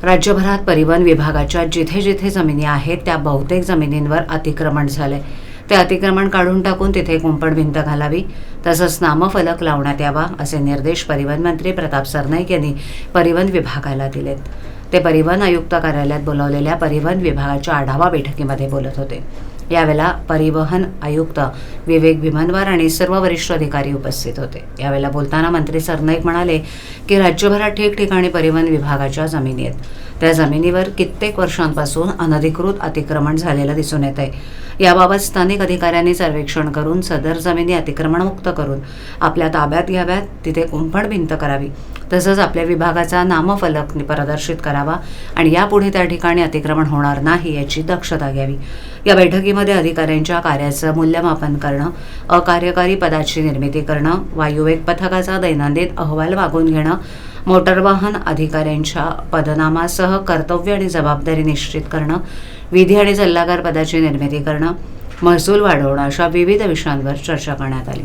राज्यभरात परिवहन विभागाच्या जिथे जिथे जमिनी आहेत त्या बहुतेक जमिनींवर अतिक्रमण झाले. ते अतिक्रमण काढून टाकून तिथे कुंपण भिंत घालावी तसंच नामफलक लावण्यात यावा असे निर्देश परिवहन मंत्री प्रताप सरनाईक यांनी परिवहन विभागाला दिलेत. ते परिवहन आयुक्त कार्यालयात बोलावलेल्या परिवहन विभागाच्या आढावा बैठकीमध्ये बोलत होते. यावेळेला परिवहन आयुक्त विवेक भीमनवार आणि सर्व वरिष्ठ अधिकारी उपस्थित होते. यावेळेला बोलताना मंत्री सरनाईक म्हणाले की राज्यभरात ठिकठिकाणी परिवहन विभागाच्या जमिनी आहेत. त्या जमिनीवर कित्येक वर्षांपासून अनधिकृत अतिक्रमण झालेलं दिसून येत आहे. याबाबत स्थानिक अधिकाऱ्यांनी सर्वेक्षण करून सदर जमिनी अतिक्रमणमुक्त करून आपल्या ताब्यात घ्याव्यात. तिथे कुंपण भिंत करावी तसंच आपल्या विभागाचा नामफलक प्रदर्शित करावा आणि यापुढे त्या ठिकाणी अतिक्रमण होणार नाही याची दक्षता घ्यावी. या बैठकीमध्ये अधिकाऱ्यांच्या कार्याचं मूल्यमापन करणं, अकार्यकारी पदाची निर्मिती करणं, वायुवेग पथकाचा दैनंदिन अहवाल मागून घेणं, मोटर वाहन अधिकाऱ्यांच्या पदनामासह कर्तव्य आणि जबाबदारी निश्चित करणं, विधी आणि सल्लागार पदाची निर्मिती करणं, महसूल वाढवणं अशा विविध विषयांवर चर्चा करण्यात आली.